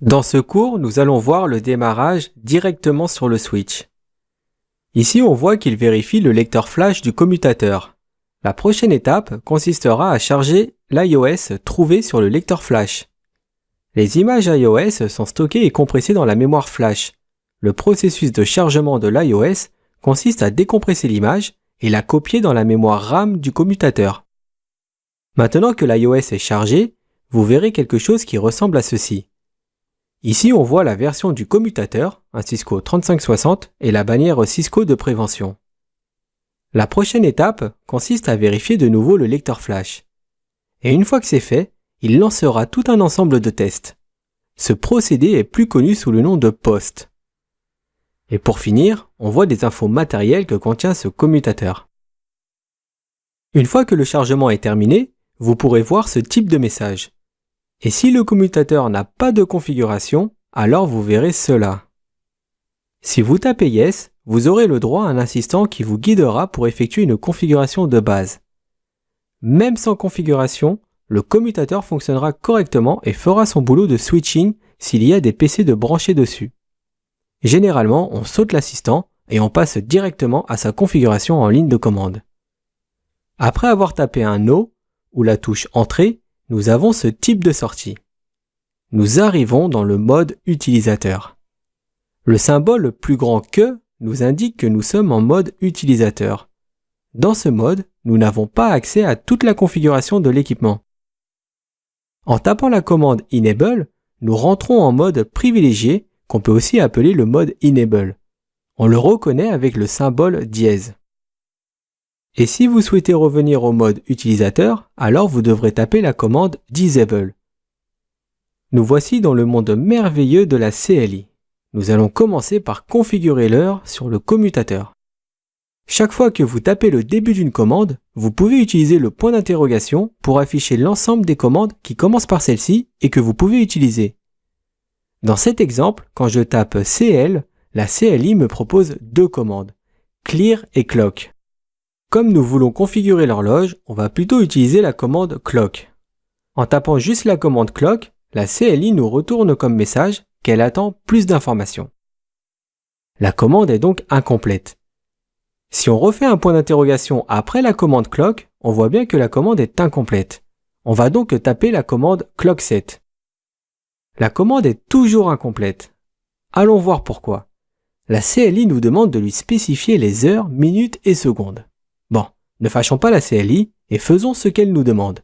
Dans ce cours, nous allons voir le démarrage directement sur le switch. Ici, on voit qu'il vérifie le lecteur flash du commutateur. La prochaine étape consistera à charger l'iOS trouvé sur le lecteur flash. Les images iOS sont stockées et compressées dans la mémoire flash. Le processus de chargement de l'iOS consiste à décompresser l'image et la copier dans la mémoire RAM du commutateur. Maintenant que l'iOS est chargé, vous verrez quelque chose qui ressemble à ceci. Ici, on voit la version du commutateur, un Cisco 3560, et la bannière Cisco de prévention. La prochaine étape consiste à vérifier de nouveau le lecteur flash. Et une fois que c'est fait, il lancera tout un ensemble de tests. Ce procédé est plus connu sous le nom de post. Et pour finir, on voit des infos matérielles que contient ce commutateur. Une fois que le chargement est terminé, vous pourrez voir ce type de message. Et si le commutateur n'a pas de configuration, alors vous verrez cela. Si vous tapez Yes, vous aurez le droit à un assistant qui vous guidera pour effectuer une configuration de base. Même sans configuration, le commutateur fonctionnera correctement et fera son boulot de switching s'il y a des PC de brancher dessus. Généralement, on saute l'assistant et on passe directement à sa configuration en ligne de commande. Après avoir tapé un No ou la touche Entrée, nous avons ce type de sortie. Nous arrivons dans le mode utilisateur. Le symbole plus grand que nous indique que nous sommes en mode utilisateur. Dans ce mode, nous n'avons pas accès à toute la configuration de l'équipement. En tapant la commande Enable, nous rentrons en mode privilégié qu'on peut aussi appeler le mode Enable. On le reconnaît avec le symbole dièse. Et si vous souhaitez revenir au mode utilisateur, alors vous devrez taper la commande Disable. Nous voici dans le monde merveilleux de la CLI. Nous allons commencer par configurer l'heure sur le commutateur. Chaque fois que vous tapez le début d'une commande, vous pouvez utiliser le point d'interrogation pour afficher l'ensemble des commandes qui commencent par celle-ci et que vous pouvez utiliser. Dans cet exemple, quand je tape CL, la CLI me propose deux commandes, Clear et Clock. Comme nous voulons configurer l'horloge, on va plutôt utiliser la commande Clock. En tapant juste la commande Clock, la CLI nous retourne comme message qu'elle attend plus d'informations. La commande est donc incomplète. Si on refait un point d'interrogation après la commande Clock, on voit bien que la commande est incomplète. On va donc taper la commande ClockSet. La commande est toujours incomplète. Allons voir pourquoi. La CLI nous demande de lui spécifier les heures, minutes et secondes. Bon, ne fâchons pas la CLI et faisons ce qu'elle nous demande.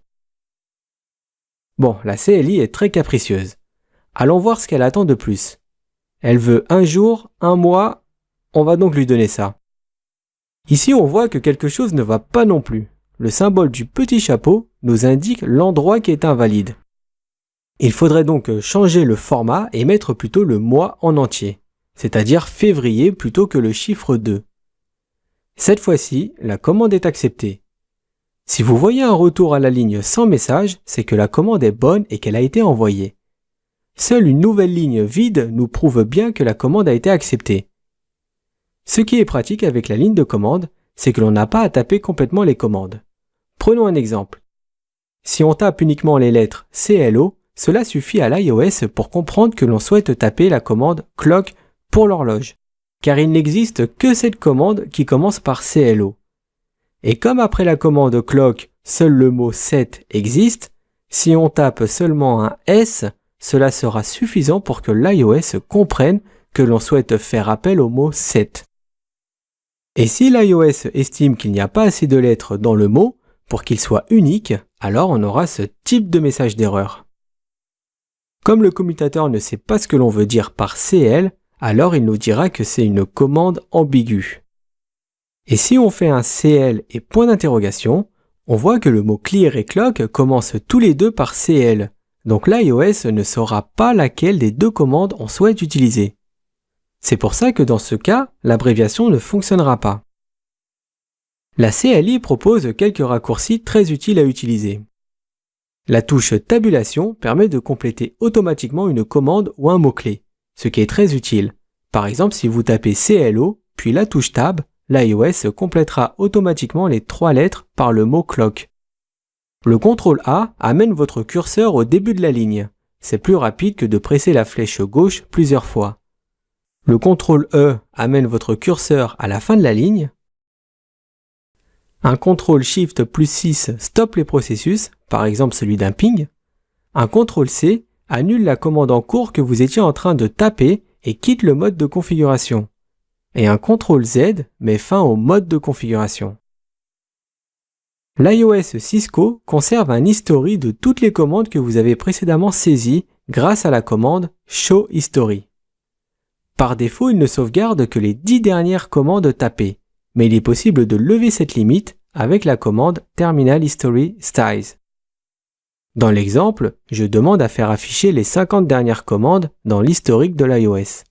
Bon, la CLI est très capricieuse. Allons voir ce qu'elle attend de plus. Elle veut un jour, un mois, on va donc lui donner ça. Ici, on voit que quelque chose ne va pas non plus. Le symbole du petit chapeau nous indique l'endroit qui est invalide. Il faudrait donc changer le format et mettre plutôt le mois en entier, c'est-à-dire février plutôt que le chiffre 2. Cette fois-ci, la commande est acceptée. Si vous voyez un retour à la ligne sans message, c'est que la commande est bonne et qu'elle a été envoyée. Seule une nouvelle ligne vide nous prouve bien que la commande a été acceptée. Ce qui est pratique avec la ligne de commande, c'est que l'on n'a pas à taper complètement les commandes. Prenons un exemple. Si on tape uniquement les lettres CLO, cela suffit à l'iOS pour comprendre que l'on souhaite taper la commande Clock pour l'horloge, car il n'existe que cette commande qui commence par CLO. Et comme après la commande Clock, seul le mot set existe, si on tape seulement un S, cela sera suffisant pour que l'iOS comprenne que l'on souhaite faire appel au mot set. Et si l'iOS estime qu'il n'y a pas assez de lettres dans le mot pour qu'il soit unique, alors on aura ce type de message d'erreur. Comme le commutateur ne sait pas ce que l'on veut dire par CL, alors il nous dira que c'est une commande ambiguë. Et si on fait un CL et point d'interrogation, on voit que le mot Clear et Clock commencent tous les deux par CL, donc l'iOS ne saura pas laquelle des deux commandes on souhaite utiliser. C'est pour ça que dans ce cas, l'abréviation ne fonctionnera pas. La CLI propose quelques raccourcis très utiles à utiliser. La touche Tabulation permet de compléter automatiquement une commande ou un mot-clé, ce qui est très utile. Par exemple, si vous tapez CLO, puis la touche Tab, l'iOS complétera automatiquement les 3 lettres par le mot Clock. Le CTRL A amène votre curseur au début de la ligne. c'est plus rapide que de presser la flèche gauche plusieurs fois. Le CTRL E amène votre curseur à la fin de la ligne. Un CTRL SHIFT plus 6 stoppe les processus, par exemple celui d'un ping. Un CTRL C annule la commande en cours que vous étiez en train de taper et quitte le mode de configuration. Et un CTRL Z met fin au mode de configuration. L'iOS Cisco conserve un history de toutes les commandes que vous avez précédemment saisies grâce à la commande Show History. Par défaut, il ne sauvegarde que les 10 dernières commandes tapées, mais il est possible de lever cette limite avec la commande Terminal History Styles. Dans l'exemple, je demande à faire afficher les 50 dernières commandes dans l'historique de l'iOS.